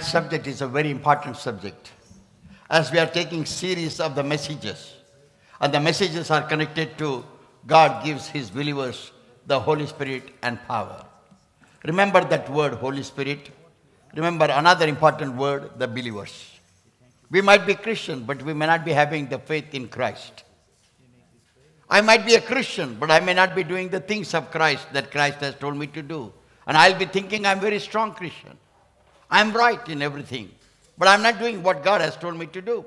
Tonight's subject is a very important subject. As we are taking series of the messages, and the messages are connected to God gives His believers the Holy Spirit and power. Remember that word, Holy Spirit. Remember another important word, the believers. We might be Christian, but we may not be having the faith in Christ. I might be a Christian, but I may not be doing the things of Christ that Christ has told me to do. And I'll be thinking I'm a very strong Christian. I'm right in everything. But I'm not doing what God has told me to do.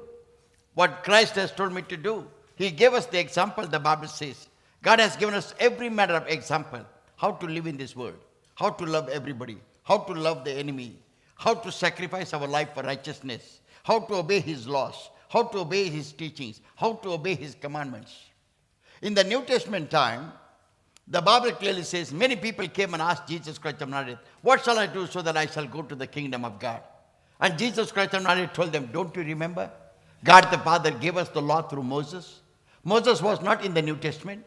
What Christ has told me to do. He gave us the example, the Bible says. God has given us every matter of example. How to live in this world. How to love everybody. How to love the enemy. How to sacrifice our life for righteousness. How to obey His laws. How to obey His teachings. How to obey His commandments. In the New Testament time, the Bible clearly says, many people came and asked Jesus Christ of Nazareth, what shall I do so that I shall go to the kingdom of God? And Jesus Christ of Nazareth told them, don't you remember? God the Father gave us the law through Moses. Moses was not in the New Testament.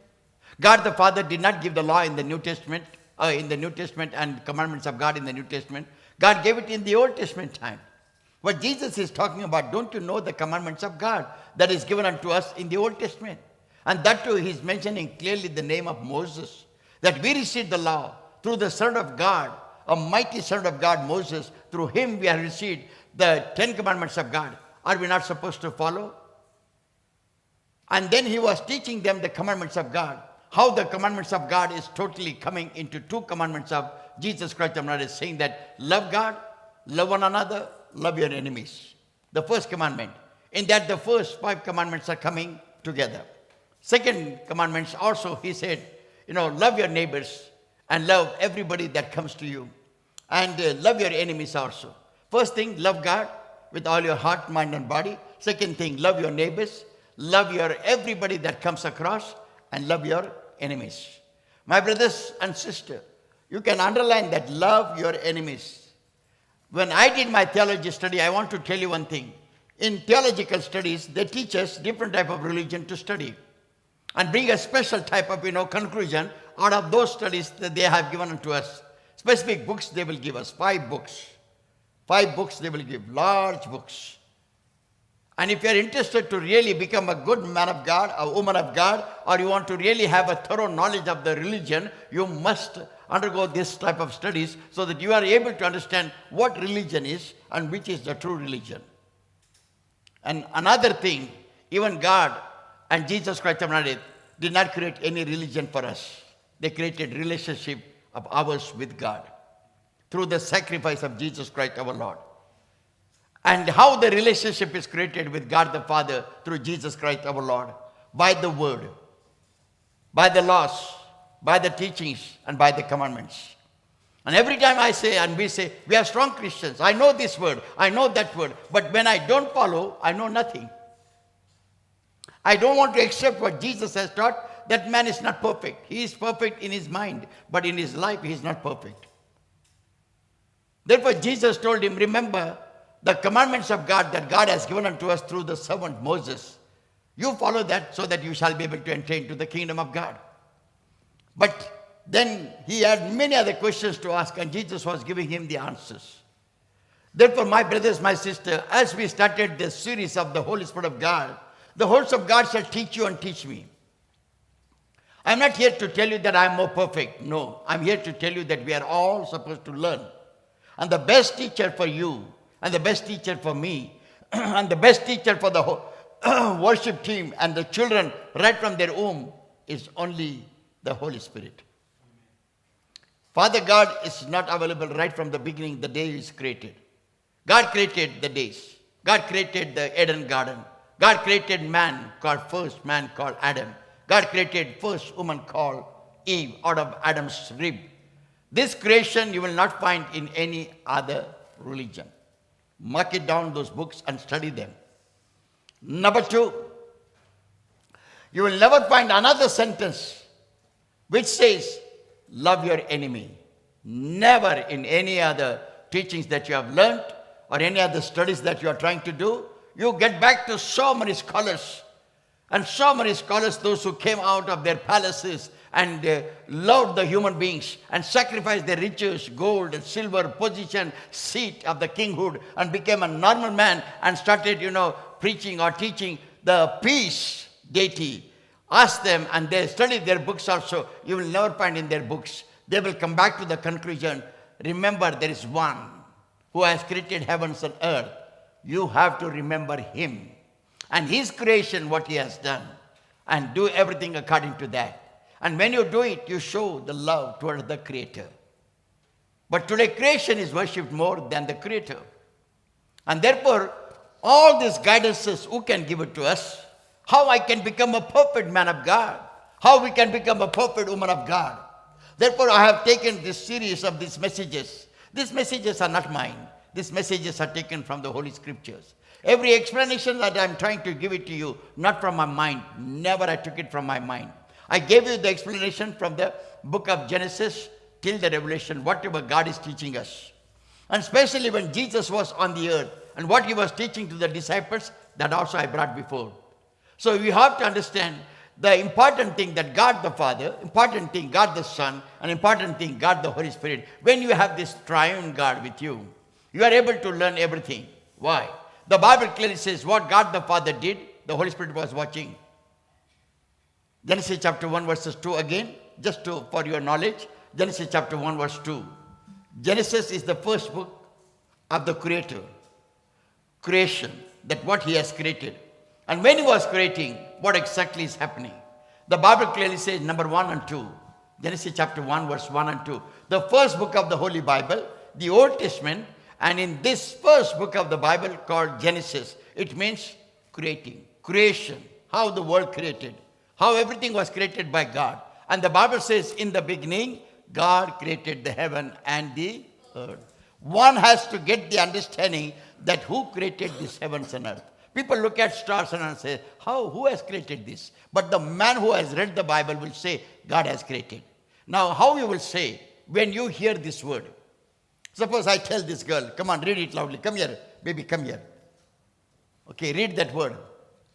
God the Father did not give the law in the New Testament, and commandments of God in the New Testament. God gave it in the Old Testament time. What Jesus is talking about, don't you know the commandments of God that is given unto us in the Old Testament? And that too, he's mentioning clearly the name of Moses, that we received the law through the Son of God, a mighty Son of God, Moses. Through him we have received the 10 commandments of God. Are we not supposed to follow? And then he was teaching them the commandments of God, how the commandments of God is totally coming into 2 commandments of Jesus Christ of Nazareth, saying that love God, love one another, love your enemies. The first commandment. In that the first 5 commandments are coming together. Second commandments also, he said, love your neighbors and love everybody that comes to you. And love your enemies also. First thing, love God with all your heart, mind and body. Second thing, love your neighbors. Love your everybody that comes across and love your enemies. My brothers and sisters, you can underline that, love your enemies. When I did my theology study, I want to tell you one thing. In theological studies, they teach us different type of religion to study and bring a special type of, conclusion out of those studies that they have given unto us. Specific books they will give us, 5 books. 5 books they will give, large books. And if you are interested to really become a good man of God, a woman of God, or you want to really have a thorough knowledge of the religion, you must undergo this type of studies so that you are able to understand what religion is and which is the true religion. And another thing, even God and Jesus Christ of Nazareth did not create any religion for us. They created relationship of ours with God through the sacrifice of Jesus Christ our Lord. And how the relationship is created with God the Father through Jesus Christ our Lord? By the word, by the laws, by the teachings, and by the commandments. And every time I say, and we say, we are strong Christians. I know this word, I know that word. But when I don't follow, I know nothing. I don't want to accept what Jesus has taught. That man is not perfect. He is perfect in his mind, but in his life he is not perfect. Therefore Jesus told him, remember the commandments of God that God has given unto us through the servant Moses. You follow that so that you shall be able to enter into the kingdom of God. But then he had many other questions to ask, and Jesus was giving him the answers. Therefore, my brothers, my sister, as we started this series of the Holy Spirit of God, the Holy Spirit of God shall teach you and teach me. I'm not here to tell you that I'm more perfect. No, I'm here to tell you that we are all supposed to learn. And the best teacher for you, and the best teacher for me, and the best teacher for the whole worship team and the children right from their womb is only the Holy Spirit. Father God is not available right from the beginning, the day is created. God created the days. God created the Eden garden. God created first man called Adam. God created first woman called Eve out of Adam's rib. This creation you will not find in any other religion. Mark it down, those books, and study them. Number 2, you will never find another sentence which says, love your enemy. Never in any other teachings that you have learned or any other studies that you are trying to do. You get back to so many scholars, and so many scholars, those who came out of their palaces and loved the human beings and sacrificed their riches, gold, silver, position, seat of the kinghood, and became a normal man and started, preaching or teaching the peace deity. Ask them, and they study their books also. You will never find in their books. They will come back to the conclusion, remember there is one who has created heavens and earth. You have to remember him and his creation, what he has done, and do everything according to that. And when you do it, you show the love towards the Creator. But today, creation is worshipped more than the Creator. And therefore, all these guidances, who can give it to us? How I can become a perfect man of God? How we can become a perfect woman of God? Therefore, I have taken this series of these messages. These messages are not mine. These messages are taken from the Holy Scriptures. Every explanation that I am trying to give it to you, not from my mind. Never I took it from my mind. I gave you the explanation from the book of Genesis till the Revelation, whatever God is teaching us. And especially when Jesus was on the earth and what he was teaching to the disciples, that also I brought before. So you have to understand the important thing that God the Father, important thing God the Son, and important thing God the Holy Spirit. When you have this triune God with you, you are able to learn everything. Why? The Bible clearly says what God the Father did, the Holy Spirit was watching. Genesis chapter 1 verses 2 again, for your knowledge. Genesis chapter 1 verse 2. Genesis is the first book of the Creator. Creation, that what he has created. And when he was creating, what exactly is happening? The Bible clearly says number 1 and 2. Genesis chapter 1 verse 1 and 2. The first book of the Holy Bible, the Old Testament, and in this first book of the Bible called Genesis, it means creating, creation, how the world created, how everything was created by God. And the Bible says in the beginning, God created the heaven and the earth. One has to get the understanding that who created these heavens and earth. People look at stars and say, who has created this? But the man who has read the Bible will say, God has created. Now, how you will say when you hear this word? Suppose I tell this girl, come on, read it loudly. Come here, baby, come here. Okay, read that word.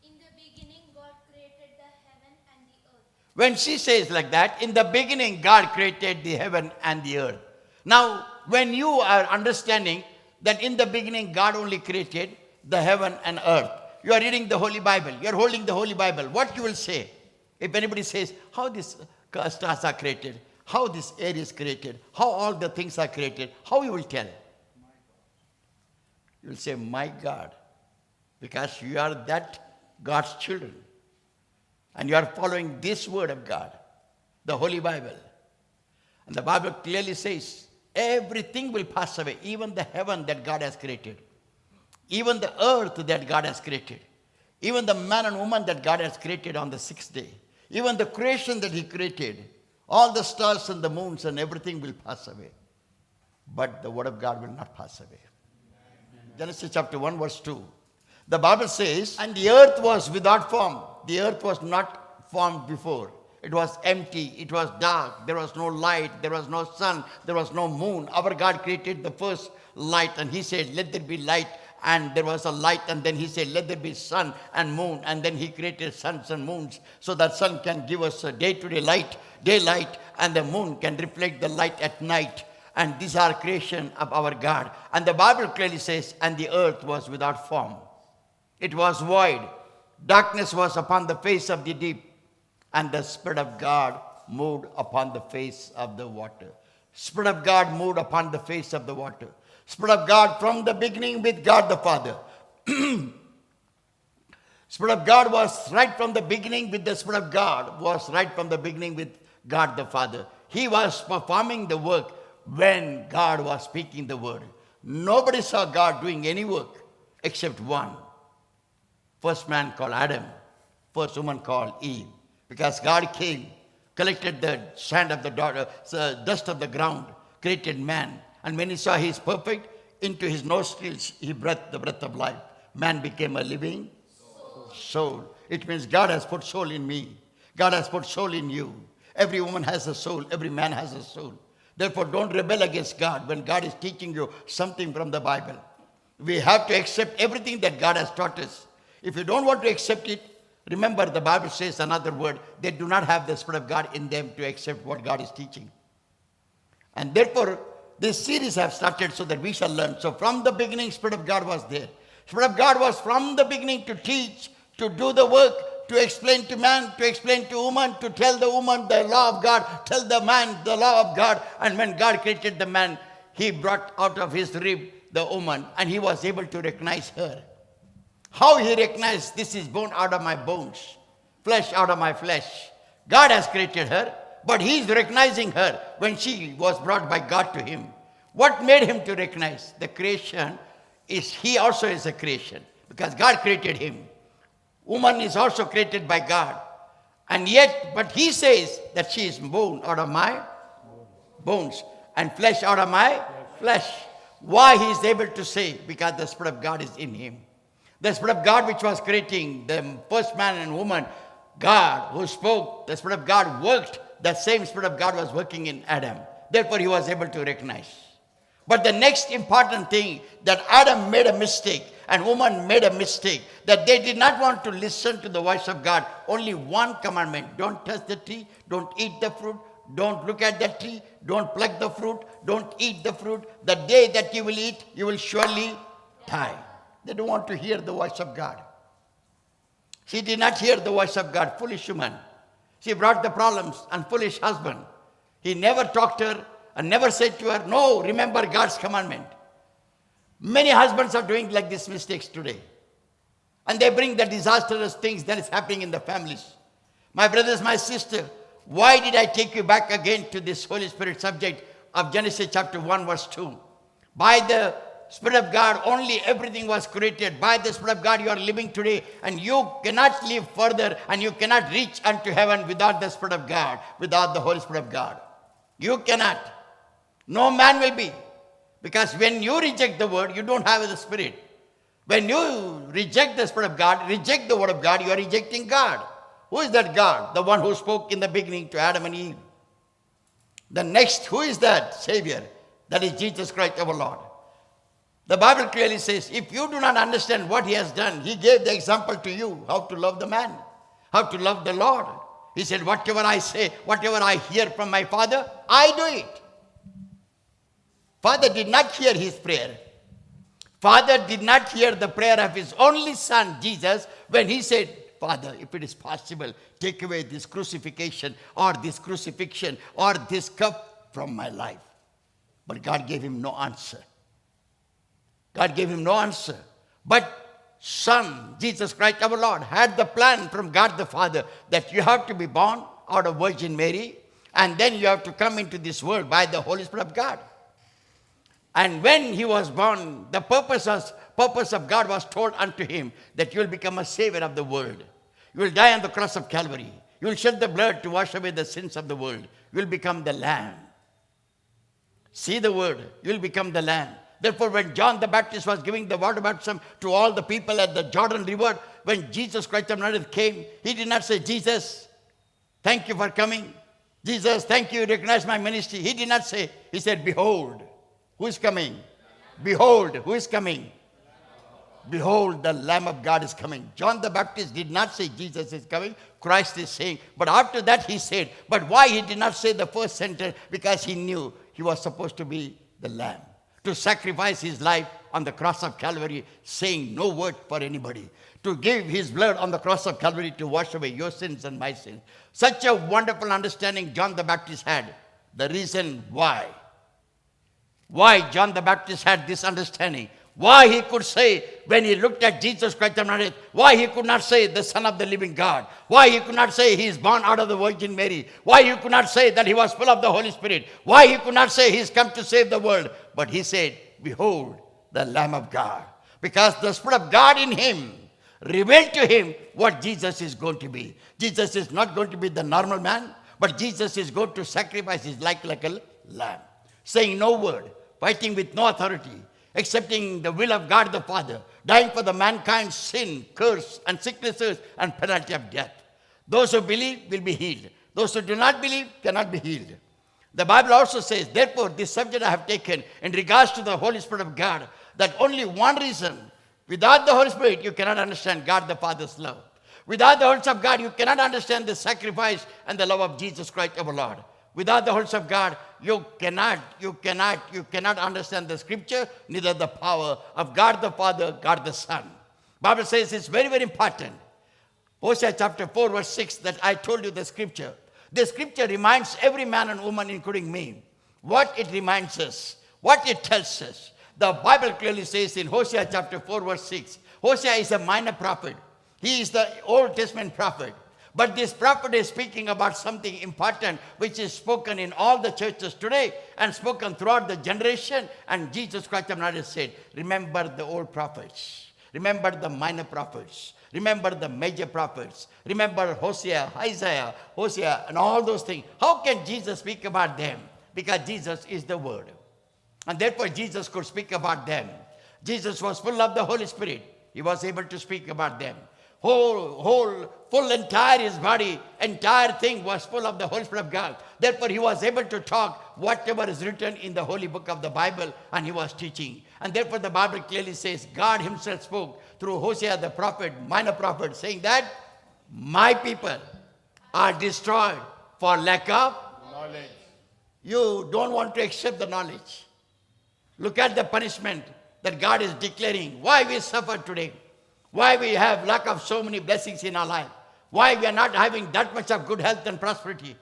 In the beginning, God created the heaven and the earth. When she says like that, in the beginning, God created the heaven and the earth. Now, when you are understanding that in the beginning, God only created the heaven and earth, you are reading the Holy Bible, you are holding the Holy Bible, what you will say? If anybody says, how these stars are created, how this air is created, how all the things are created, how you will tell? You will say, my God, because you are that God's children. And you are following this word of God, the Holy Bible. And the Bible clearly says, everything will pass away, even the heaven that God has created, even the earth that God has created, even the man and woman that God has created on the sixth day, even the creation that he created, all the stars and the moons and everything will pass away. But the word of God will not pass away. Genesis chapter 1 verse 2. The Bible says, and the earth was without form. The earth was not formed before. It was empty. It was dark. There was no light. There was no sun. There was no moon. Our God created the first light and he said, let there be light. And there was a light, and then he said, let there be sun and moon. And then he created suns and moons so that sun can give us a day-to-day light, daylight, and the moon can reflect the light at night. And these are creation of our God. And the Bible clearly says, and the earth was without form. It was void. Darkness was upon the face of the deep. And the Spirit of God moved upon the face of the water. Spirit of God moved upon the face of the water. Spirit of God from the beginning with God the Father. Spirit of God was right from the beginning with the Spirit of God, was right from the beginning with God the Father. He was performing the work when God was speaking the word. Nobody saw God doing any work except one. First man called Adam, first woman called Eve. Because God came, collected the sand of the dust of the ground, created man. And when he saw he is perfect, into his nostrils he breathed the breath of life. Man became a living soul. It means God has put soul in me. God has put soul in you. Every woman has a soul. Every man has a soul. Therefore, don't rebel against God when God is teaching you something from the Bible. We have to accept everything that God has taught us. If you don't want to accept it, Remember, the Bible says another word, they do not have the Spirit of God in them to accept what God is teaching. And therefore, this series have started so that we shall learn. So from the beginning, Spirit of God was there. Spirit of God was from the beginning to teach, to do the work, to explain to man, to explain to woman, to tell the woman the law of God, tell the man the law of God. And when God created the man, he brought out of his rib the woman, and he was able to recognize her. How he recognized, this is bone out of my bones, flesh out of my flesh. God has created her, but he is recognizing her when she was brought by God to him. What made him to recognize? The creation is, he also is a creation, because God created him. Woman is also created by God. And yet, but he says that she is bone out of my bones and flesh out of my flesh. Why he is able to say? Because the Spirit of God is in him. The Spirit of God which was creating the first man and woman, God who spoke, the Spirit of God worked, the same Spirit of God was working in Adam. Therefore he was able to recognize. But the next important thing, that Adam made a mistake and woman made a mistake, that they did not want to listen to the voice of God. Only one commandment: don't touch the tree, don't eat the fruit, don't look at the tree, don't pluck the fruit, don't eat the fruit. The day that you will eat, you will surely die. They don't want to hear the voice of God. She did not hear the voice of God, foolish woman. She brought the problems, and foolish husband. He never talked to her and never said to her, no, remember God's commandment. Many husbands are doing like these mistakes today. And they bring the disastrous things that is happening in the families. My brothers, my sister, why did I take you back again to this Holy Spirit subject of Genesis chapter 1 verse 2? By the Spirit of God, only everything was created. By the Spirit of God, you are living today, and you cannot live further, and you cannot reach unto heaven without the Spirit of God, without the Holy Spirit of God. You cannot. No man will be. Because when you reject the word, you don't have the Spirit. When you reject the Spirit of God, reject the word of God, you are rejecting God. Who is that God? The one who spoke in the beginning to Adam and Eve. The next, who is that Savior? That is Jesus Christ our Lord. The Bible clearly says, if you do not understand what he has done, he gave the example to you, how to love the man, how to love the Lord. He said, whatever I say, whatever I hear from my Father, I do it. Father did not hear his prayer. Father did not hear the prayer of his only son, Jesus, when he said, Father, if it is possible, take away this crucifixion or this crucifixion or this cup from my life. But God gave him no answer. God gave him no answer. But Son, Jesus Christ our Lord, had the plan from God the Father that you have to be born out of Virgin Mary, and then you have to come into this world by the Holy Spirit of God. And when he was born, the purpose of God was told unto him that you will become a savior of the world. You will die on the cross of Calvary. You will shed the blood to wash away the sins of the world. You will become the Lamb. See the word. You will become the Lamb. Therefore, when John the Baptist was giving the water baptism to all the people at the Jordan River, when Jesus Christ of Nazareth came, he did not say, Jesus, thank you for coming. Jesus, thank you, recognize my ministry. He did not say, he said, behold, who is coming? Behold, who is coming? Behold, the Lamb of God is coming. John the Baptist did not say Jesus is coming. Christ is saying. But after that he said. But why he did not say the first sentence? Because he knew he was supposed to be the Lamb, to sacrifice his life on the cross of Calvary, saying no word for anybody, to give his blood on the cross of Calvary to wash away your sins and my sins. Such a wonderful understanding John the Baptist had. The reason why John the Baptist had this understanding, why he could say when he looked at Jesus Christ of Nazareth, why he could not say the Son of the living God, why he could not say he is born out of the Virgin Mary, why he could not say that he was full of the Holy Spirit, why he could not say he is come to save the world, but he said, behold, the Lamb of God. Because the Spirit of God in him revealed to him what Jesus is going to be. Jesus is not going to be the normal man, but Jesus is going to sacrifice his life like a lamb, saying no word, fighting with no authority, accepting the will of God the Father, dying for the mankind's sin, curse, and sicknesses, and penalty of death. Those who believe will be healed. Those who do not believe cannot be healed. The Bible also says, therefore, this subject I have taken in regards to the Holy Spirit of God, that only one reason, without the Holy Spirit, you cannot understand God the Father's love. Without the words of God, you cannot understand the sacrifice and the love of Jesus Christ our Lord. Without the words of God, you cannot understand the scripture, neither the power of God the Father, God the Son. Bible says it's very, very important. Hosea chapter 4, verse 6, that I told you the scripture. The scripture reminds every man and woman, including me, what it reminds us, what it tells us. The Bible clearly says in Hosea chapter 4, verse 6, Hosea is a minor prophet. He is the Old Testament prophet. But this prophet is speaking about something important which is spoken in all the churches today and spoken throughout the generation. And Jesus Christ of Nazareth said, remember the old prophets. Remember the minor prophets. Remember the major prophets. Remember Hosea, Isaiah, Hosea, and all those things. How can Jesus speak about them? Because Jesus is the Word. And therefore Jesus could speak about them. Jesus was full of the Holy Spirit. He was able to speak about them. Entire his body, entire thing was full of the Holy Spirit of God. Therefore, he was able to talk whatever is written in the holy book of the Bible, and he was teaching. And therefore, the Bible clearly says God himself spoke through Hosea the prophet, minor prophet, saying that my people are destroyed for lack of knowledge. You don't want to accept the knowledge. Look at the punishment that God is declaring. Why we suffer today? Why we have lack of so many blessings in our life? Why we are not having that much of good health and prosperity?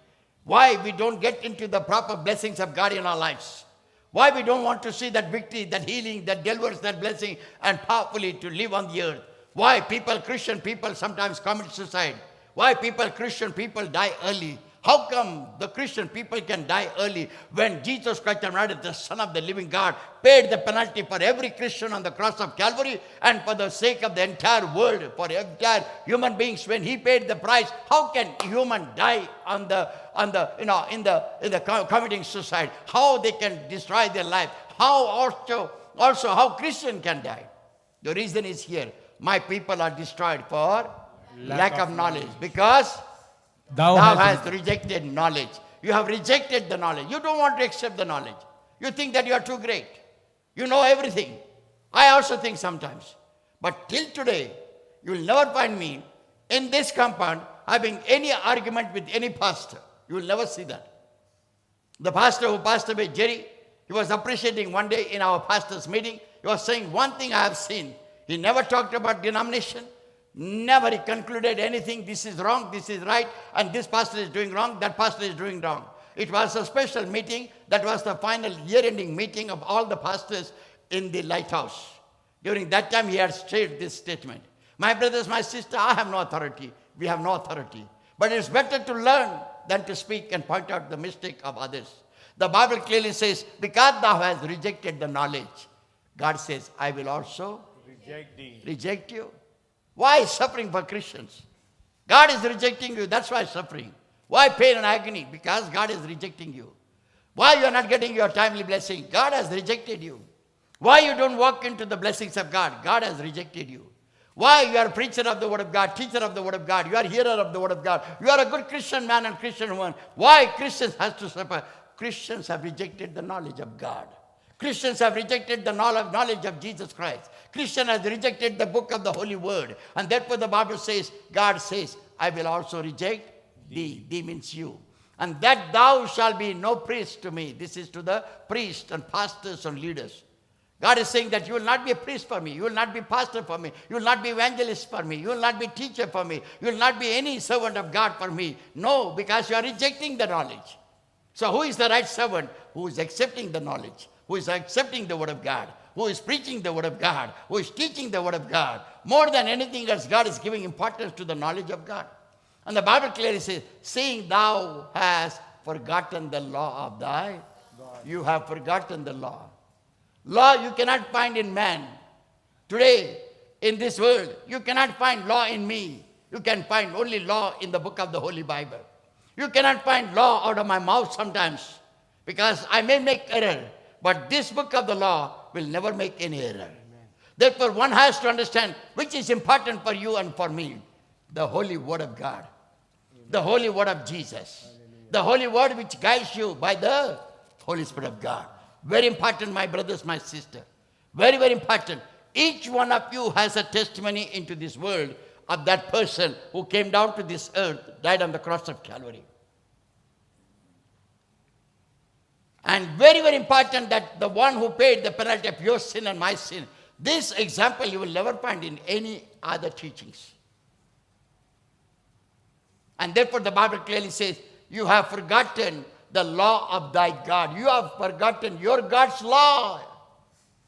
Why we don't get into the proper blessings of God in our lives? Why we don't want to see that victory, that healing, that deliverance, that blessing, and powerfully to live on the earth? Why Christian people sometimes commit suicide? Why Christian people die early? How come the Christian people can die early when Jesus Christ of Nazareth, the Son of the living God, paid the penalty for every Christian on the cross of Calvary and for the sake of the entire world, for entire human beings? When he paid the price, how can human die in the committing suicide? How they can destroy their life? How also how Christian can die? The reason is here. My people are destroyed for lack of knowledge, because Thou hast rejected knowledge. You have rejected the knowledge. You don't want to accept the knowledge. You think that you are too great. You know everything. I also think sometimes. But till today, you will never find me in this compound having any argument with any pastor. You will never see that. The pastor who passed away, Jerry, he was appreciating one day in our pastor's meeting. He was saying, one thing I have seen. He never talked about denomination. Never he concluded anything, this is wrong, this is right, and this pastor is doing wrong, that pastor is doing wrong. It was a special meeting. That was the final year-ending meeting of all the pastors in the lighthouse. During that time, he had said this statement. My brothers, my sister, I have no authority. We have no authority. But it's better to learn than to speak and point out the mistake of others. The Bible clearly says, because thou hast rejected the knowledge, God says, I will also reject you. Why suffering for Christians? God is rejecting you. That's why suffering. Why pain and agony? Because God is rejecting you. Why you are not getting your timely blessing? God has rejected you. Why you don't walk into the blessings of God? God has rejected you. Why you are a preacher of the word of God, teacher of the word of God, you are a hearer of the word of God, you are a good Christian man and Christian woman. Why Christians has to suffer? Christians have rejected the knowledge of God. Christians have rejected the knowledge of Jesus Christ. Christian has rejected the book of the Holy Word. And therefore the Bible says, God says, I will also reject thee. Thee means you. And that thou shalt be no priest to me. This is to the priests and pastors and leaders. God is saying that you will not be a priest for me. You will not be pastor for me. You will not be evangelist for me. You will not be teacher for me. You will not be any servant of God for me. No, because you are rejecting the knowledge. So who is the right servant? Who is accepting the knowledge? Who is accepting the word of God, who is preaching the word of God, who is teaching the word of God. More than anything else, God is giving importance to the knowledge of God. And the Bible clearly says, seeing thou hast forgotten the law of thy God. You have forgotten the law. Law you cannot find in man. Today, in this world, you cannot find law in me. You can find only law in the book of the Holy Bible. You cannot find law out of my mouth sometimes, because I may make error. But this book of the law will never make any error. Amen. Therefore, one has to understand which is important for you and for me. The holy word of God. Amen. The holy word of Jesus. Hallelujah. The holy word which guides you by the Holy Spirit of God. Very important, my brothers, my sister. Very, very important. Each one of you has a testimony into this world of that person who came down to this earth, died on the cross of Calvary. And very, very important that the one who paid the penalty of your sin and my sin, this example you will never find in any other teachings. And therefore the Bible clearly says, you have forgotten the law of thy God. You have forgotten your God's law.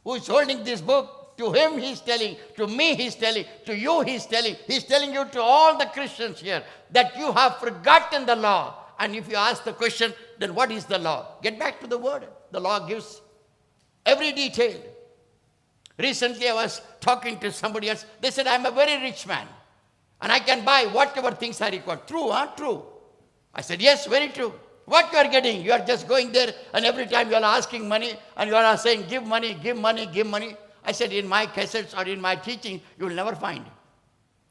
Who is holding this book? To him he's telling, to me he's telling, to you he's telling. He's telling you to all the Christians here that you have forgotten the law. And if you ask the question, then what is the law? Get back to the word. The law gives every detail. Recently I was talking to somebody else. They said, I'm a very rich man. And I can buy whatever things I require. True, huh? True. I said, yes, very true. What you are getting? You are just going there and every time you are asking money and you are saying, give money, give money, give money. I said, in my cassettes or in my teaching, you will never find.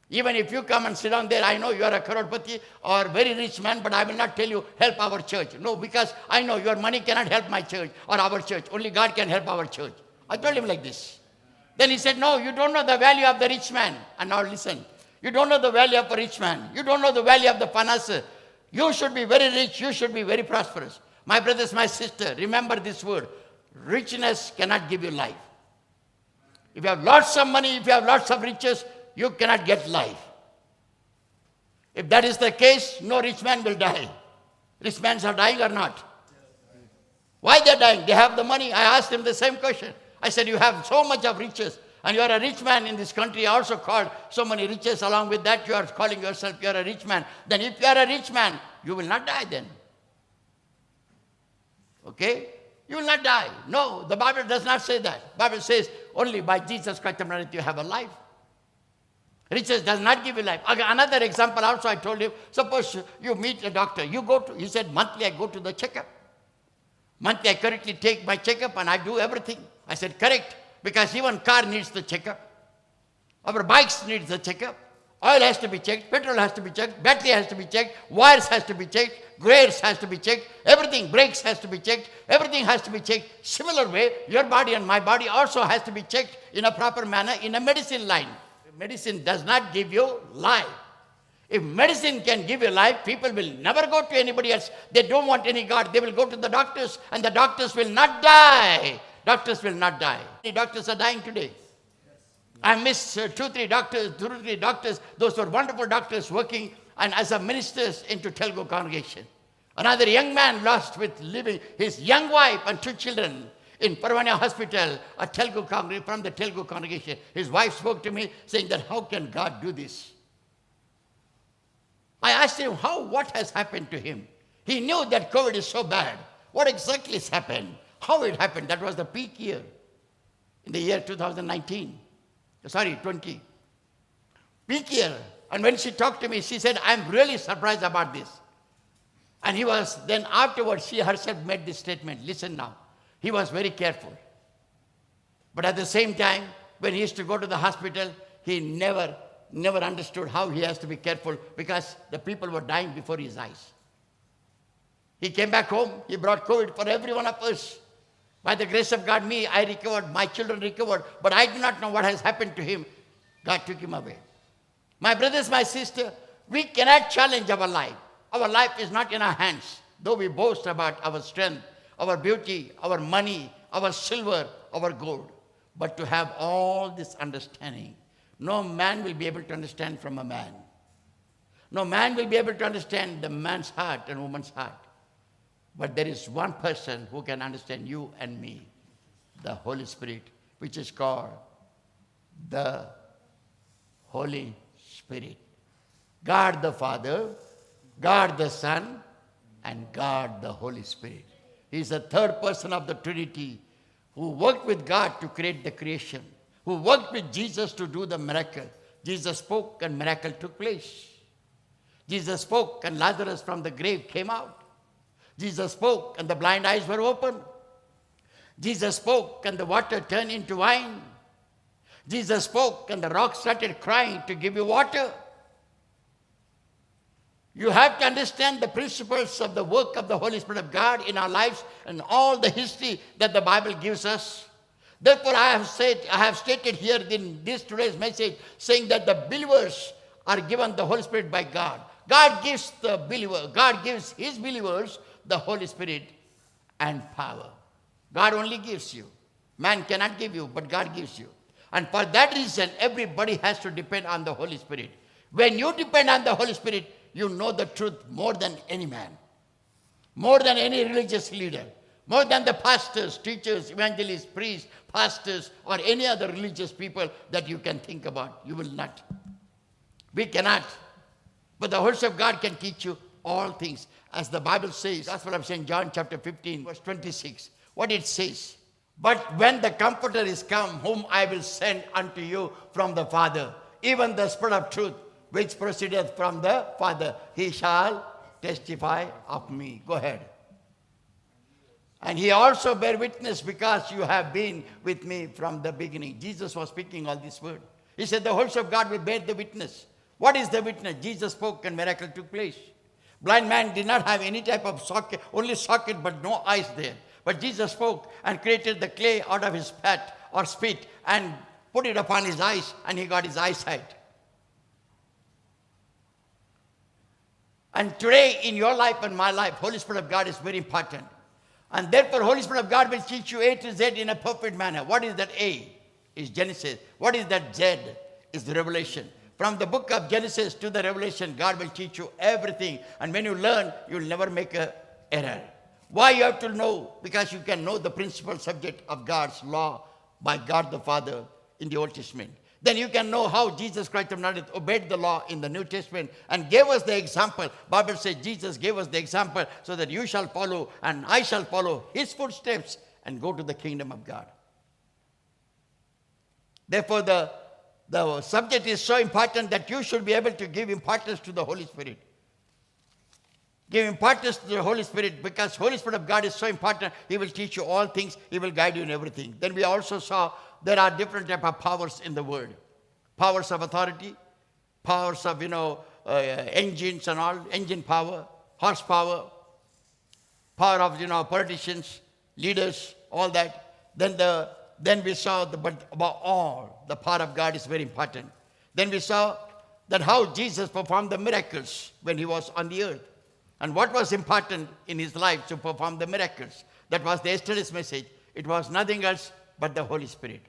Even if you come and sit down there, I know you are a crorepati or very rich man, but I will not tell you, help our church. No, because I know your money cannot help my church or our church. Only God can help our church. I told him like this. Then he said, no, you don't know the value of the rich man. And now listen, you don't know the value of a rich man. You don't know the value of the finances. You should be very rich. You should be very prosperous. My brothers, my sister, remember this word. Richness cannot give you life. If you have lots of money, if you have lots of riches, you cannot get life. If that is the case, no rich man will die. Rich men are dying or not? Why they are dying? They have the money. I asked him the same question. I said, you have so much of riches, and you are a rich man in this country, also called so many riches. Along with that, you are calling yourself, you are a rich man. Then if you are a rich man, you will not die then. Okay? You will not die. No, the Bible does not say that. The Bible says, only by Jesus Christ of Nazareth you have a life. Riches does not give you life. Another example also I told you, suppose you meet a doctor. He said, monthly I go to the checkup. Monthly I correctly take my checkup and I do everything. I said, correct, because even car needs the checkup. Our bikes need the checkup. Oil has to be checked, petrol has to be checked, battery has to be checked, wires has to be checked, gears has to be checked, everything, brakes has to be checked, everything has to be checked. Similar way, your body and my body also has to be checked in a proper manner in a medicine line. Medicine does not give you life. If medicine can give you life, people will never go to anybody else. They don't want any God. They will go to the doctors, and the doctors will not die. Doctors will not die. Many doctors are dying today. I miss two, three doctors. Those were wonderful doctors working and as a ministers into Telugu congregation. Another young man lost with living his young wife and two children in Parvania Hospital, a Telugu congregation, from the Telugu congregation. His wife spoke to me saying that, how can God do this? I asked him, what has happened to him? He knew that COVID is so bad. What exactly has happened? How it happened? That was the peak year, in the year 2019. Sorry, 20. Peak year. And when she talked to me, she said, I'm really surprised about this. And then afterwards, she herself made this statement. Listen now. He was very careful. But at the same time, when he used to go to the hospital, he never understood how he has to be careful because the people were dying before his eyes. He came back home. He brought COVID for every one of us. By the grace of God, I recovered. My children recovered. But I do not know what has happened to him. God took him away. My brothers, my sister, we cannot challenge our life. Our life is not in our hands. Though we boast about our strength, our beauty, our money, our silver, our gold. But to have all this understanding, no man will be able to understand from a man. No man will be able to understand the man's heart and woman's heart. But there is one person who can understand you and me, the Holy Spirit, which is called the Holy Spirit. God the Father, God the Son, and God the Holy Spirit. He is the third person of the Trinity who worked with God to create the creation, who worked with Jesus to do the miracle. Jesus spoke and miracle took place. Jesus spoke and Lazarus from the grave came out. Jesus spoke and the blind eyes were opened. Jesus spoke and the water turned into wine. Jesus spoke and the rock started crying to give you water. You have to understand the principles of the work of the Holy Spirit of God in our lives and all the history that the Bible gives us. Therefore, I have stated here in this today's message, saying that the believers are given the Holy Spirit by God. God gives the believer, God gives his believers the Holy Spirit and power. God only gives you. Man cannot give you, but God gives you. And for that reason, everybody has to depend on the Holy Spirit. When you depend on the Holy Spirit, you know the truth more than any man, more than any religious leader, more than the pastors, teachers, evangelists, priests, pastors, or any other religious people that you can think about. You will not. We cannot. But the Holy Spirit of God can teach you all things. As the Bible says, Gospel of St. John chapter 15, verse 26, what it says. But when the Comforter is come, whom I will send unto you from the Father, even the Spirit of truth, which proceedeth from the Father, he shall testify of me. Go ahead. And he also bear witness because you have been with me from the beginning. Jesus was speaking all this word. He said the Holy Spirit of God will bear the witness. What is the witness? Jesus spoke and miracle took place. Blind man did not have any type of socket, only socket but no eyes there. But Jesus spoke and created the clay out of his spat or spit and put it upon his eyes and he got his eyesight. And today in your life and my life, Holy Spirit of God is very important. And therefore, Holy Spirit of God will teach you A to Z in a perfect manner. What is that A? Is Genesis. What is that Z? Is the Revelation. From the book of Genesis to the Revelation, God will teach you everything. And when you learn, you will never make an error. Why you have to know? Because you can know the principal subject of God's law by God the Father in the Old Testament. Then you can know how Jesus Christ of Nazareth obeyed the law in the New Testament and gave us the example. Bible says Jesus gave us the example so that you shall follow and I shall follow his footsteps and go to the kingdom of God. Therefore, the subject is so important that you should be able to give importance to the Holy Spirit. Give importance to the Holy Spirit because Holy Spirit of God is so important. He will teach you all things. He will guide you in everything. Then we also saw there are different type of powers in the world. Powers of authority, powers of, engines and all, engine power, horsepower, power of, politicians, leaders, all that. Then we saw, but above all, the power of God is very important. Then we saw that how Jesus performed the miracles when he was on the earth. And what was important in his life to perform the miracles. That was yesterday's message. It was nothing else but the Holy Spirit.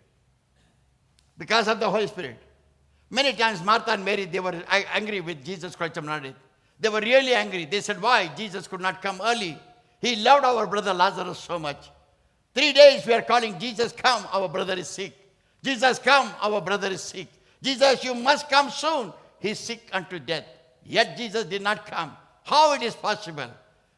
Because of the Holy Spirit. Many times Martha and Mary, they were angry with Jesus Christ of Nazareth. They were really angry. They said, why? Jesus could not come early. He loved our brother Lazarus so much. 3 days we are calling, Jesus, come, our brother is sick. Jesus, come, our brother is sick. Jesus, you must come soon. He is sick unto death. Yet Jesus did not come. How it is possible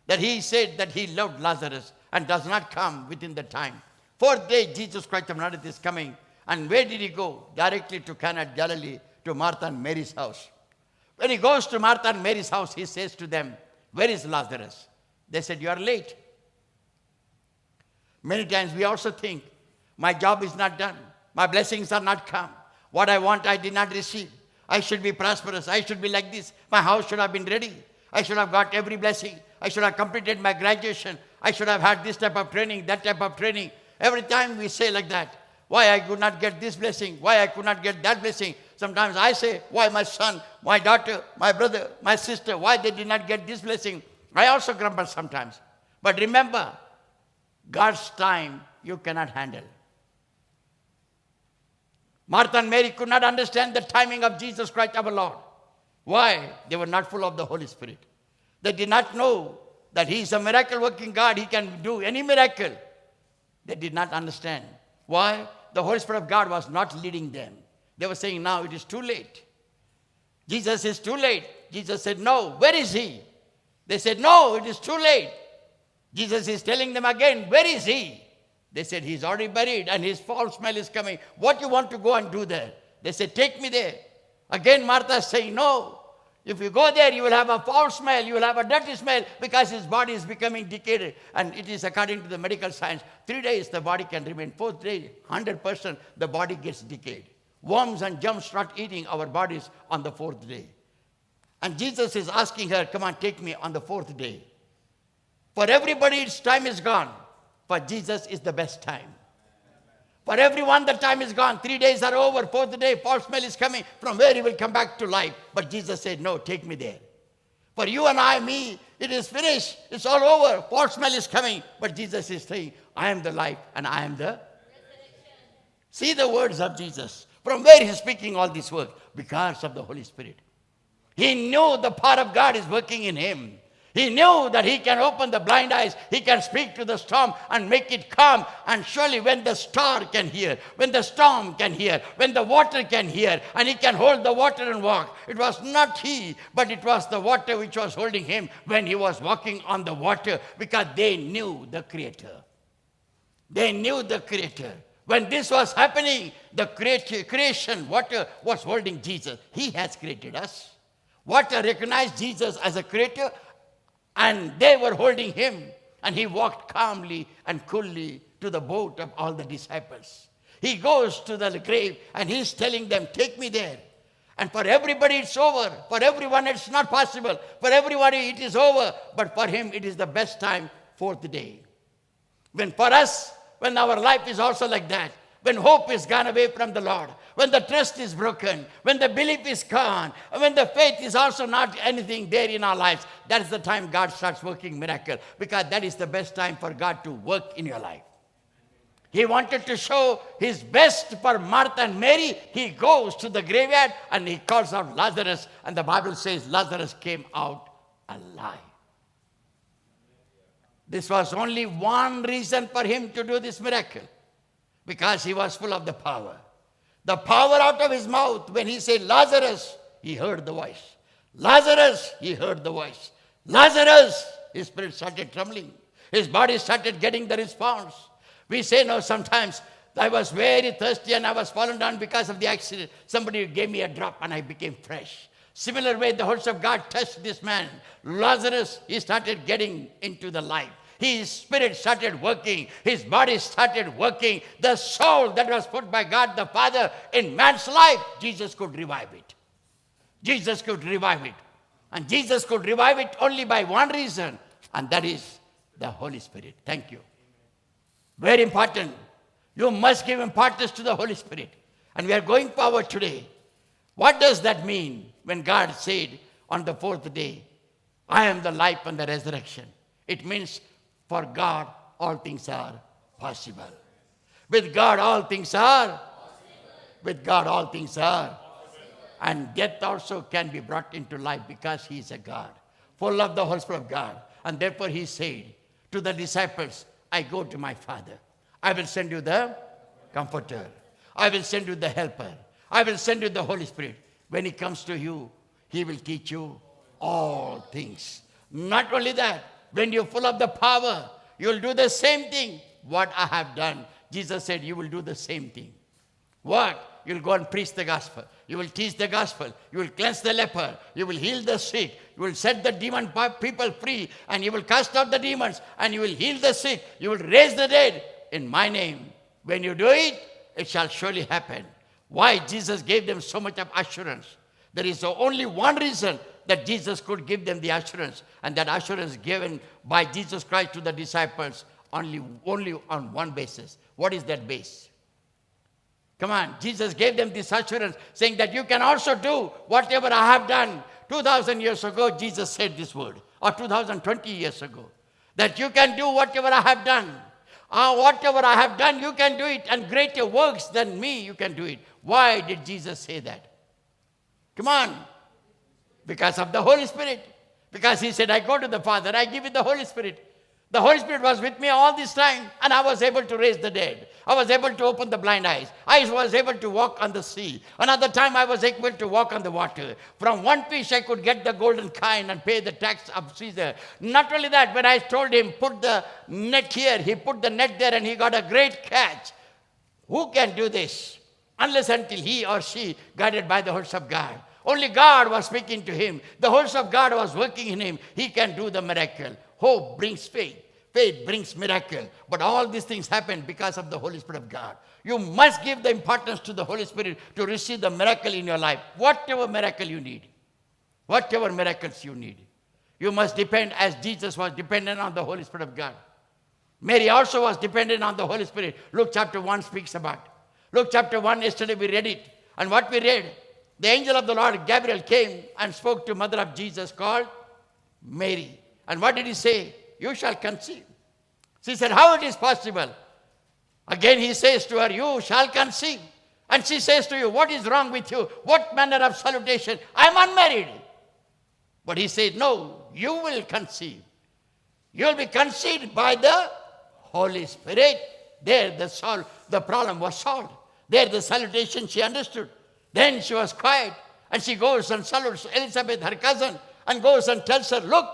that he said that he loved Lazarus and does not come within the time? 4th day, Jesus Christ of Nazareth is coming. And where did he go? Directly to Cana Galilee, to Martha and Mary's house. When he goes to Martha and Mary's house, he says to them, where is Lazarus? They said, you are late. Many times we also think, my job is not done. My blessings are not come. What I want, I did not receive. I should be prosperous. I should be like this. My house should have been ready. I should have got every blessing. I should have completed my graduation. I should have had this type of training, that type of training. Every time we say like that. Why I could not get this blessing? Why I could not get that blessing? Sometimes I say, why my son, my daughter, my brother, my sister, why they did not get this blessing? I also grumble sometimes. But remember, God's time you cannot handle. Martha and Mary could not understand the timing of Jesus Christ our Lord. Why? They were not full of the Holy Spirit. They did not know that he is a miracle working God. He can do any miracle. They did not understand. Why? The Holy Spirit of God was not leading them. They were saying, now it is too late. Jesus is too late. Jesus said, no, where is he? They said, no, it is too late. Jesus is telling them again, where is he? They said, he's already buried and his foul smell is coming. What you want to go and do there? They said, take me there. Again, Martha is saying, no. If you go there, you will have a foul smell, you will have a dirty smell because his body is becoming decayed. And it is according to the medical science. 3 days the body can remain. 4th day, 100% the body gets decayed. Worms and germs start eating our bodies on the 4th day. And Jesus is asking her, come on, take me on the 4th day. For everybody, its time is gone. For Jesus is the best time. For everyone, the time is gone. 3 days are over. Fourth day, false smell is coming. From where he will come back to life. But Jesus said, no, take me there. For you and I, me, it is finished. It's all over. False smell is coming. But Jesus is saying, I am the life and I am the... See the words of Jesus. From where he is speaking all these words? Because of the Holy Spirit. He knew the power of God is working in him. He knew that he can open the blind eyes. He can speak to the storm and make it calm. And surely when the star can hear, when the storm can hear, when the water can hear, and he can hold the water and walk. It was not he, but it was the water which was holding him when he was walking on the water, because they knew the Creator. They knew the Creator. When this was happening, the creation, water was holding Jesus. He has created us. Water recognized Jesus as a creator, and they were holding him. And he walked calmly and coolly to the boat of all the disciples. He goes to the grave and he's telling them, take me there. And for everybody it's over. For everyone it's not possible. For everybody it is over. But for him it is the best time, fourth day. When for us, when our life is also like that, when hope is gone away from the Lord, when the trust is broken, when the belief is gone, when the faith is also not anything there in our lives, that is the time God starts working miracle, because that is the best time for God to work in your life. He wanted to show his best for Martha and Mary. He goes to the graveyard and he calls out Lazarus, and the Bible says Lazarus came out alive. This was only one reason for him to do this miracle, because he was full of the power. The power out of his mouth. When he said, Lazarus, he heard the voice. Lazarus, he heard the voice. Lazarus, his spirit started trembling. His body started getting the response. We say no, sometimes I was very thirsty and I was fallen down because of the accident. Somebody gave me a drop and I became fresh. Similar way, the Holy of God touched this man. Lazarus, he started getting into the life. His spirit started working. His body started working. The soul that was put by God the Father in man's life, Jesus could revive it. Jesus could revive it. And Jesus could revive it only by one reason, and that is the Holy Spirit. Thank you. Very important. You must give importance to the Holy Spirit. And we are going forward today. What does that mean when God said on the fourth day, I am the life and the resurrection? It means for God, all things are possible. With God, all things are possible. With God, all things are possible. And death also can be brought into life because he is a God, full of the Holy Spirit of God. And therefore he said to the disciples, I go to my Father. I will send you the Comforter. I will send you the Helper. I will send you the Holy Spirit. When he comes to you, he will teach you all things. Not only that, when you're full of the power, you'll do the same thing. What I have done, Jesus said, you will do the same thing. What? You'll go and preach the gospel. You will teach the gospel. You will cleanse the leper. You will heal the sick. You will set the demon people free. And you will cast out the demons. And you will heal the sick. You will raise the dead in my name. When you do it, it shall surely happen. Why Jesus gave them so much of assurance? There is only one reason that Jesus could give them the assurance, and that assurance given by Jesus Christ to the disciples only on one basis. What is that base? Come on, Jesus gave them this assurance, saying that you can also do whatever I have done. 2,000 years ago, Jesus said this word, or 2,020 years ago, that you can do whatever I have done. Whatever I have done, you can do it, and greater works than me, you can do it. Why did Jesus say that? Come on. Because of the Holy Spirit. Because he said, I go to the Father, I give you the Holy Spirit. The Holy Spirit was with me all this time, and I was able to raise the dead. I was able to open the blind eyes. I was able to walk on the sea. Another time I was able to walk on the water. From one fish I could get the golden coin and pay the tax of Caesar. Not only that, when I told him, put the net here, he put the net there and he got a great catch. Who can do this? Unless until he or she, guided by the Holy Spirit of God. Only God was speaking to him. The Holy Spirit of God was working in him. He can do the miracle. Hope brings faith. Faith brings miracle. But all these things happen because of the Holy Spirit of God. You must give the importance to the Holy Spirit to receive the miracle in your life. Whatever miracle you need. Whatever miracles you need. You must depend as Jesus was dependent on the Holy Spirit of God. Mary also was dependent on the Holy Spirit. Luke chapter 1 speaks about. Luke chapter 1, yesterday we read it. And what we read, the angel of the Lord, Gabriel, came and spoke to mother of Jesus called Mary. And what did he say? You shall conceive. She said, how it is possible? Again he says to her, you shall conceive. And she says to you, what is wrong with you? What manner of salutation? I am unmarried. But he said, no, you will conceive. You will be conceived by the Holy Spirit. There the problem was solved. There the salutation she understood. Then she was quiet and she goes and salutes Elizabeth, her cousin, and goes and tells her, look,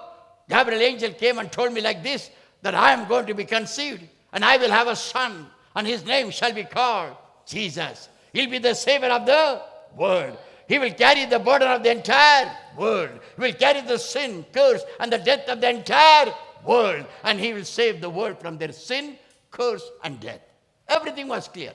Gabriel angel came and told me like this, that I am going to be conceived and I will have a son and his name shall be called Jesus. He'll be the savior of the world. He will carry the burden of the entire world. He will carry the sin, curse, and the death of the entire world. And he will save the world from their sin, curse, and death. Everything was clear.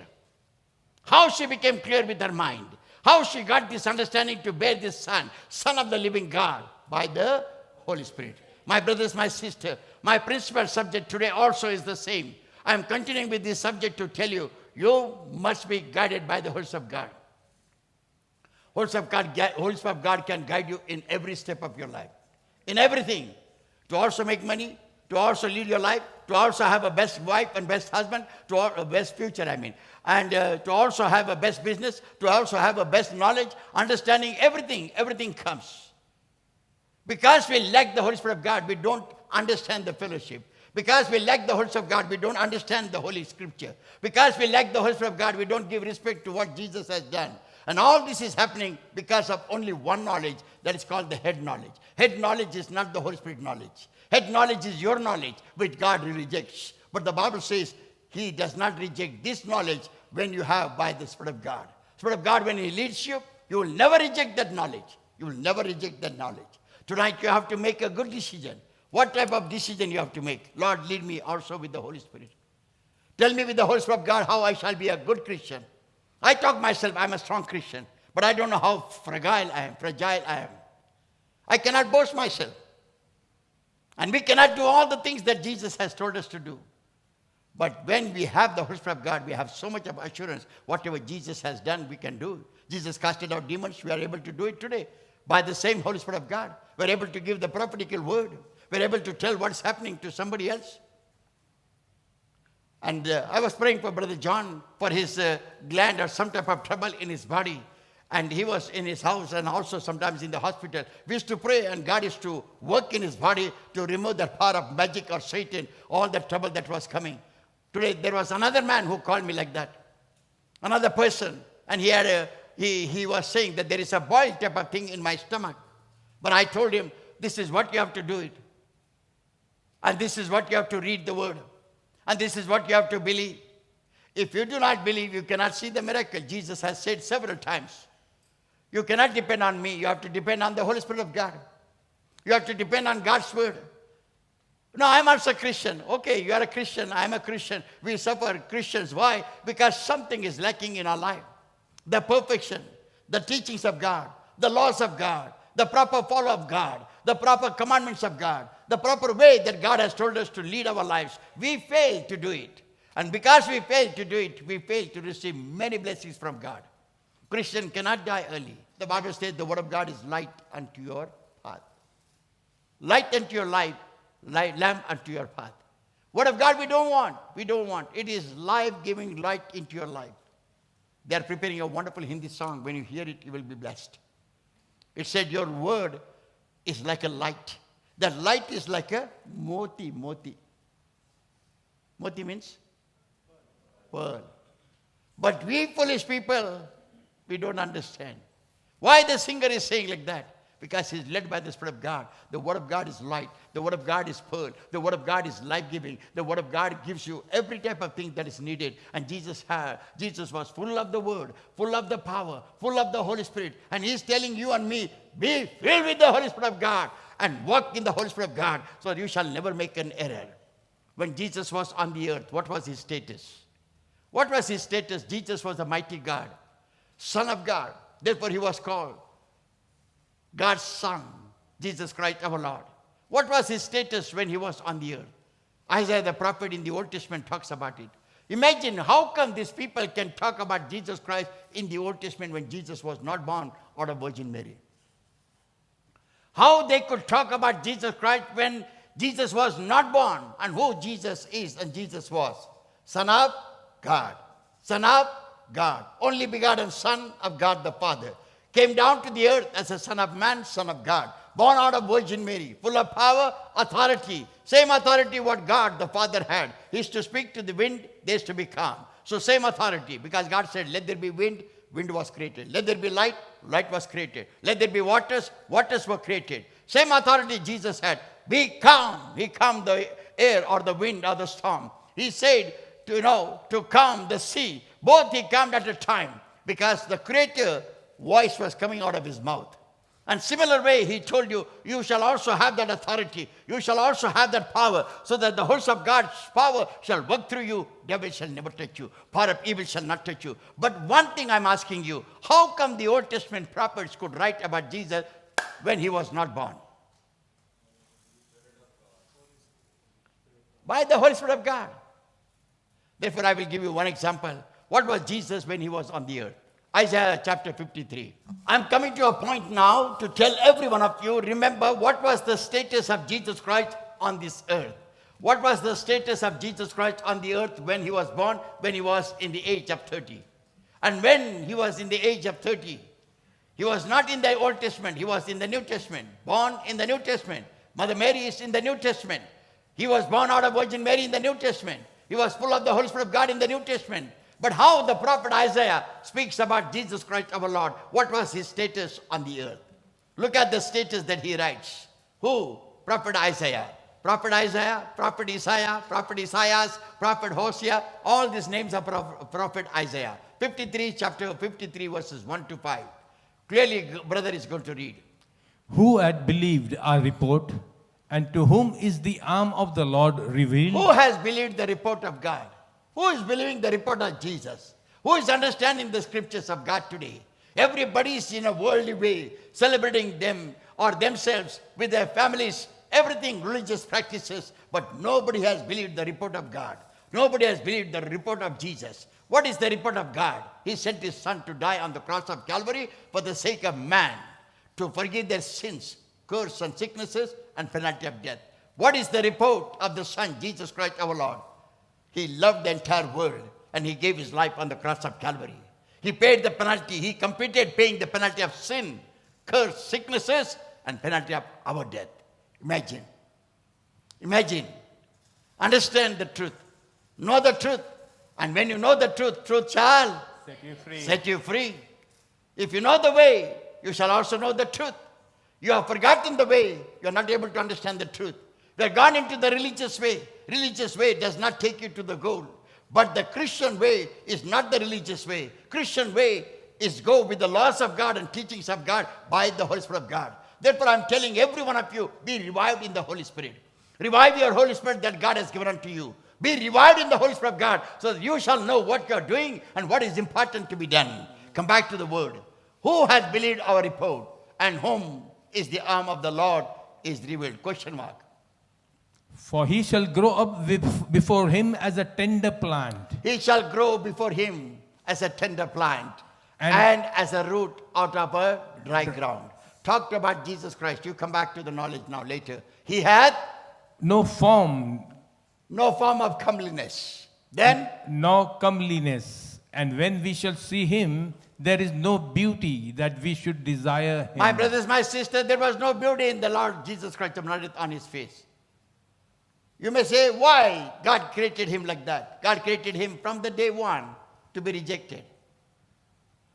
How she became clear with her mind. How she got this understanding to bear this son, son of the living God, by the Holy Spirit. My brothers, my sister, my principal subject today also is the same. I am continuing with this subject to tell you, you must be guided by the Holy Spirit of God. Holy Spirit of God can guide you in every step of your life. In everything. To also make money, to also lead your life, to also have a best wife and best husband, to a best future, and to also have a best business, to also have a best knowledge, understanding everything. Everything comes. Because we lack the Holy Spirit of God, we don't understand the fellowship. Because we lack the Holy Spirit of God, we don't understand the Holy Scripture. Because we lack the Holy Spirit of God, we don't give respect to what Jesus has done. And all this is happening because of only one knowledge that is called the head knowledge. Head knowledge is not the Holy Spirit knowledge. Head knowledge is your knowledge, which God rejects. But the Bible says He does not reject this knowledge when you have by the Spirit of God. Spirit of God, when He leads you, you will never reject that knowledge. You will never reject that knowledge. Tonight you have to make a good decision. What type of decision you have to make? Lord, lead me also with the Holy Spirit. Tell me with the Holy Spirit of God how I shall be a good Christian. I talk myself, I'm a strong Christian, but I don't know how fragile I am. I cannot boast myself. And we cannot do all the things that Jesus has told us to do. But when we have the Holy Spirit of God, we have so much of assurance. Whatever Jesus has done, we can do. Jesus casted out demons, we are able to do it today. By the same Holy Spirit of God, we're able to give the prophetical word. We're able to tell what's happening to somebody else. And I was praying for Brother John for his gland or some type of trouble in his body. And he was in his house and also sometimes in the hospital. We used to pray and God used to work in his body to remove the power of magic or Satan, all the trouble that was coming. Today there was another man who called me like that. Another person. And he was saying that there is a boil type of thing in my stomach. But I told him, this is what you have to do it. And this is what you have to read the word. And this is what you have to believe. If you do not believe, you cannot see the miracle. Jesus has said several times. You cannot depend on me. You have to depend on the Holy Spirit of God. You have to depend on God's word. No, I'm also a Christian. Okay, you are a Christian. I'm a Christian. We suffer Christians. Why? Because something is lacking in our life. The perfection, the teachings of God, the laws of God, the proper follow of God, the proper commandments of God, the proper way that God has told us to lead our lives. We fail to do it. And because we fail to do it, we fail to receive many blessings from God. Christian cannot die early. The Bible says the word of God is light unto your path. Light unto your life, lamp unto your path. Word of God we don't want. We don't want. It is life-giving light into your life. They are preparing a wonderful Hindi song. When you hear it, you will be blessed. It said your word is like a light. That light is like a moti. Moti means pearl. But we foolish people, we don't understand. Why the singer is saying like that? Because he's led by the Spirit of God. The Word of God is light. The Word of God is pearl. The Word of God is life-giving. The Word of God gives you every type of thing that is needed. And Jesus was full of the Word, full of the power, full of the Holy Spirit. And He's telling you and me, be filled with the Holy Spirit of God and walk in the Holy Spirit of God so that you shall never make an error. When Jesus was on the earth, what was His status? What was His status? Jesus was a mighty God, Son of God. Therefore He was called God's Son, Jesus Christ our Lord. What was His status when He was on the earth? Isaiah the prophet in the Old Testament talks about it. Imagine how come these people can talk about Jesus Christ in the Old Testament when Jesus was not born out of Virgin Mary. How they could talk about Jesus Christ when Jesus was not born, and who Jesus is and Jesus was. Son of God. Son of God. Only begotten Son of God the Father. Came down to the earth as a Son of Man, Son of God. Born out of Virgin Mary. Full of power, authority. Same authority what God the Father had. He used to speak to the wind, there is to be calm. So same authority, because God said, let there be wind, wind was created. Let there be light, light was created. Let there be waters, waters were created. Same authority Jesus had. Be calm. He calmed the air or the wind or the storm. He said, to calm the sea. Both he calmed at a time, because the Creator voice was coming out of his mouth. And similar way, he told you, you shall also have that authority. You shall also have that power, so that the host of God's power shall work through you. Devil shall never touch you. Power of evil shall not touch you. But one thing I'm asking you, how come the Old Testament prophets could write about Jesus when he was not born? By the Holy Spirit of God. Therefore, I will give you one example. What was Jesus when he was on the earth? Isaiah chapter 53. I'm coming to a point now to tell every one of you, remember what was the status of Jesus Christ on this earth. What was the status of Jesus Christ on the earth when he was born, when he was in the age of 30? And when he was in the age of 30, he was not in the Old Testament, he was in the New Testament, born in the New Testament. Mother Mary is in the New Testament. He was born out of Virgin Mary in the New Testament. He was full of the Holy Spirit of God in the New Testament. But how the prophet Isaiah speaks about Jesus Christ our Lord, what was his status on the earth? Look at the status that he writes. Who? Prophet Isaiah. Prophet Isaiah, Prophet Isaiah, Prophet Isaias, Prophet Hosea, all these names are Prophet Isaiah. 53, chapter 53, verses 1 to 5. Clearly, brother is going to read. Who had believed our report, and to whom is the arm of the Lord revealed? Who has believed the report of God? Who is believing the report of Jesus? Who is understanding the scriptures of God today? Everybody is in a worldly way, celebrating them or themselves with their families, everything, religious practices, but nobody has believed the report of God. Nobody has believed the report of Jesus. What is the report of God? He sent his Son to die on the cross of Calvary for the sake of man, to forgive their sins, curse and sicknesses, and penalty of death. What is the report of the Son, Jesus Christ our Lord? He loved the entire world, and he gave his life on the cross of Calvary. He paid the penalty. He completed paying the penalty of sin, curse, sicknesses, and penalty of our death. Imagine. Imagine. Understand the truth. Know the truth. And when you know the truth, truth shall Set you free. set you free. If you know the way, you shall also know the truth. You have forgotten the way, you are not able to understand the truth. We have gone into the religious way. Religious way does not take you to the goal. But the Christian way is not the religious way. Christian way is go with the laws of God and teachings of God by the Holy Spirit of God. Therefore, I am telling every one of you, be revived in the Holy Spirit. Revive your Holy Spirit that God has given unto you. Be revived in the Holy Spirit of God, so that you shall know what you are doing and what is important to be done. Come back to the word. Who has believed our report, and whom is the arm of the Lord is revealed? Question mark. For he shall grow up before him as a tender plant, He shall grow before him as a tender plant And- and as a root out of a dry ground. Talked about Jesus Christ. You come back to the knowledge now later. He had no form no form of comeliness. Then nor comeliness. And when we shall see him, there is no beauty that we should desire him. my brothers, my sisters, there was no beauty in the Lord Jesus Christ on his face. You may say, why God created him like that? God created him from the day one to be rejected.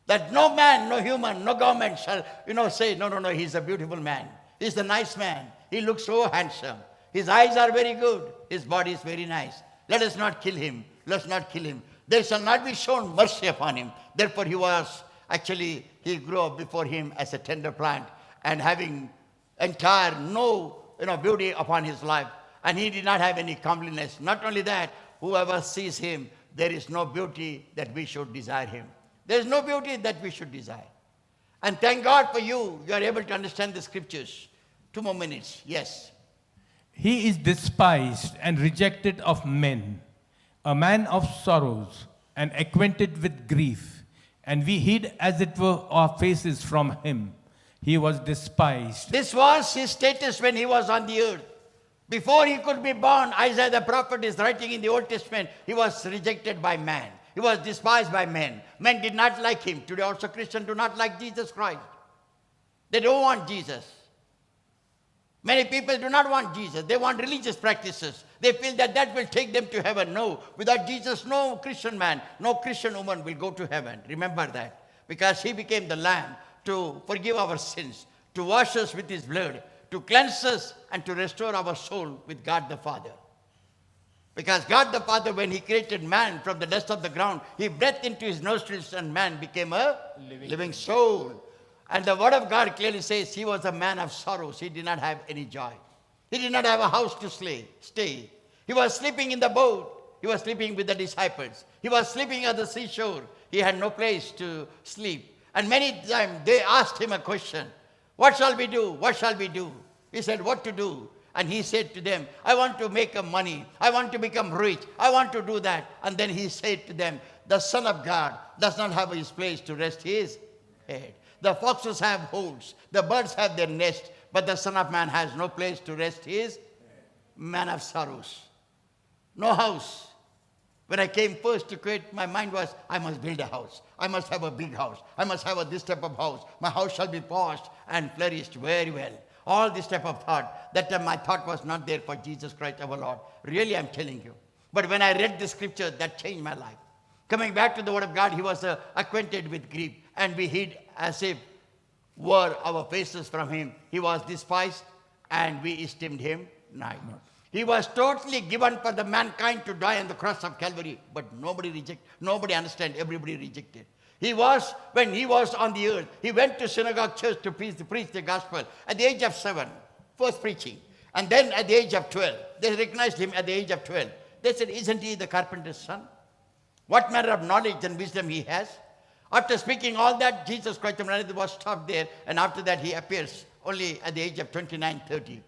That no man, no human, no government shall, say, no, he's a beautiful man. He's a nice man. He looks so handsome. His eyes are very good. His body is very nice. Let us not kill him. Let's not kill him. There shall not be shown mercy upon him. Therefore he grew up before him as a tender plant and having entire no beauty upon his life. And he did not have any comeliness. Not only that, whoever sees him, there is no beauty that we should desire him. There is no beauty that we should desire. And thank God for you. You are able to understand the scriptures. 2 more minutes. Yes. He is despised and rejected of men, a man of sorrows and acquainted with grief. And we hid, as it were, our faces from him. He was despised. This was his status when he was on the earth. Before he could be born, Isaiah the prophet is writing in the Old Testament, he was rejected by man. He was despised by men. Men did not like him. Today also Christians do not like Jesus Christ. They don't want Jesus. Many people do not want Jesus. They want religious practices. They feel that that will take them to heaven. No, without Jesus, no Christian man, no Christian woman will go to heaven. Remember that. Because he became the Lamb to forgive our sins, to wash us with his blood, to cleanse us and to restore our soul with God the Father. Because God the Father, when he created man from the dust of the ground, he breathed into his nostrils and man became a living soul. And the word of God clearly says he was a man of sorrows. He did not have any joy. He did not have a house to stay. He was sleeping in the boat. He was sleeping with the disciples. He was sleeping at the seashore. He had no place to sleep. And many times they asked him a question. What shall we do? What shall we do? He said, what to do? And he said to them, I want to make money. I want to become rich. I want to do that. And then he said to them, the Son of God does not have his place to rest his head. The foxes have holes. The birds have their nest. But the Son of Man has no place to rest his man of sorrows. No house. When I came first to quit, my mind was, I must build a house. I must have a big house. I must have this type of house. My house shall be polished and flourished very well. All this type of thought. That time my thought was not there for Jesus Christ our Lord. Really, I'm telling you. But when I read the scripture, that changed my life. Coming back to the word of God, he was acquainted with grief. And we hid as if were our faces from him. He was despised and we esteemed him not. He was totally given for the mankind to die on the cross of Calvary. But nobody understand, everybody rejected. He was, when he was on the earth, he went to synagogue church to preach the gospel. At the age of 7, first preaching. And then at the age of 12, they recognized him at the age of 12. They said, isn't he the carpenter's son? What manner of knowledge and wisdom he has? After speaking all that, Jesus Christ was stopped there. And after that, he appears only at the age of 29, 30.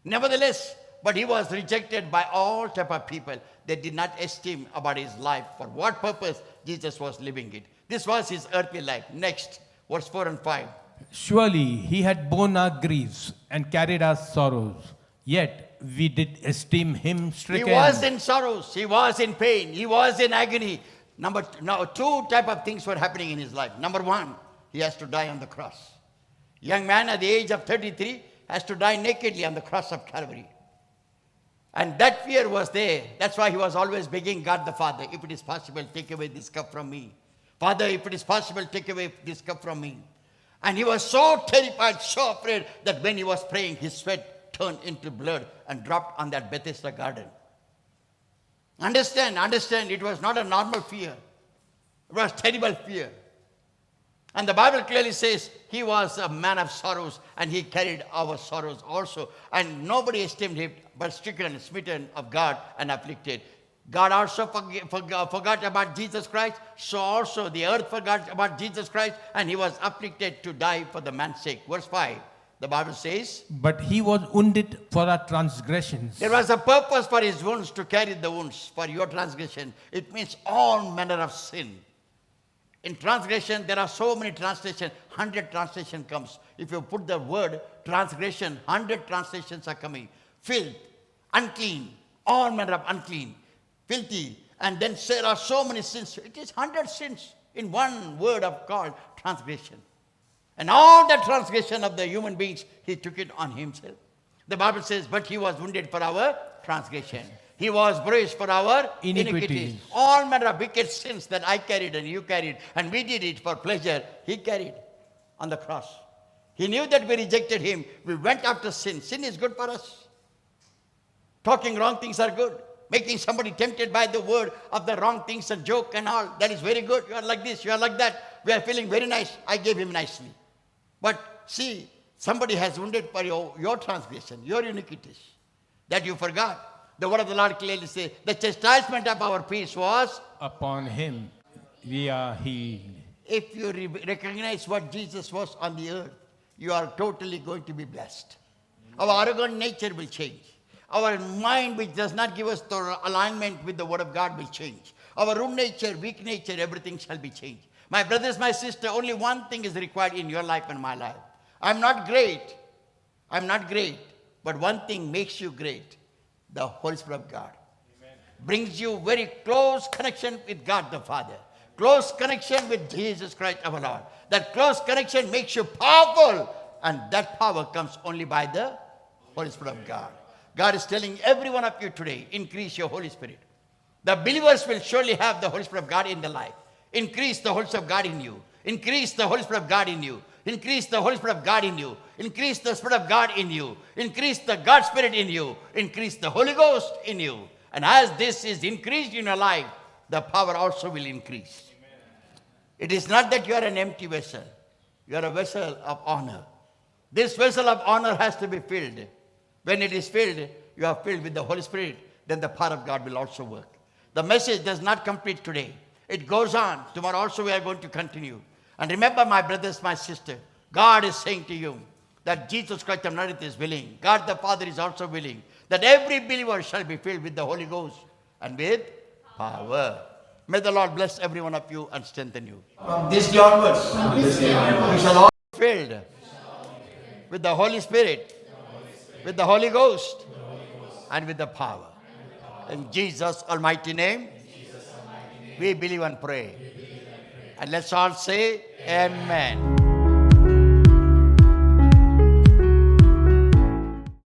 Nevertheless, but he was rejected by all type of people. They did not esteem about his life. For what purpose Jesus was living it. This was his earthly life. Next, verse 4 and 5. Surely he had borne our griefs and carried our sorrows. Yet we did esteem him stricken. He was in sorrows. He was in pain. He was in agony. Now, two type of things were happening in his life. Number one, he has to die on the cross. Young man at the age of 33 has to die nakedly on the cross of Calvary. And that fear was there. That's why he was always begging God the Father, if it is possible, take away this cup from me. Father, if it is possible, take away this cup from me. And he was so terrified, so afraid, that when he was praying, his sweat turned into blood and dropped on that Bethesda garden. Understand, it was not a normal fear. It was terrible fear. And the Bible clearly says he was a man of sorrows and he carried our sorrows also. And nobody esteemed him but stricken, smitten of God and afflicted. God also forgot about Jesus Christ. So also the earth forgot about Jesus Christ and he was afflicted to die for the man's sake. Verse 5. The Bible says, but he was wounded for our transgressions. There was a purpose for his wounds, to carry the wounds for your transgression. It means all manner of sin. In transgression, there are so many translations. 100 translation comes. If you put the word transgression, 100 translations are coming. Filth, unclean, all manner of unclean, filthy. And then there are so many sins. It is 100 sins in one word of called transgression. And all the transgression of the human beings, he took it on himself. The Bible says, but he was wounded for our transgression. He was bruised for our iniquities. All manner of wicked sins that I carried and you carried, and we did it for pleasure, he carried on the cross. He knew that we rejected him. We went after sin. Sin is good for us. Talking wrong things are good. Making somebody tempted by the word of the wrong things and joke and all, that is very good. You are like this, you are like that. We are feeling very nice. I gave him nicely. But see, somebody has wounded for your transgression, your iniquities, that you forgot. The word of the Lord clearly says, the chastisement of our peace was upon him. We are healed. If you recognize what Jesus was on the earth, you are totally going to be blessed. Our arrogant nature will change. Our mind which does not give us the alignment with the word of God will change. Our root nature, weak nature, everything shall be changed. My brothers, my sister, only one thing is required in your life and my life. I'm not great. I'm not great. But one thing makes you great. The Holy Spirit of God. Amen. Brings you very close connection with God the Father. Close connection with Jesus Christ our Lord. That close connection makes you powerful. And that power comes only by the Holy Spirit of God. God is telling every one of you today, increase your Holy Spirit. The believers will surely have the Holy Spirit of God in their life. Increase the Holy Spirit of God in you. Increase the Holy Spirit of God in you. Increase the Holy Spirit of God in you. Increase the Spirit of God in you. Increase the God Spirit in you. Increase the Holy Ghost in you. And as this is increased in your life, the power also will increase. Amen. It is not that you are an empty vessel. You are a vessel of honor. This vessel of honor has to be filled. When it is filled, you are filled with the Holy Spirit, then the power of God will also work. The message does not complete today. It goes on. Tomorrow also we are going to continue. And remember, my brothers, my sister, God is saying to you that Jesus Christ of Nazareth is willing. God the Father is also willing that every believer shall be filled with the Holy Ghost and with power. May the Lord bless every one of you and strengthen you. From this day onwards, we shall all be filled with the Holy Spirit, with the Holy Ghost, and with the power. In Jesus' almighty name, we believe and pray. And let's all say, Amen.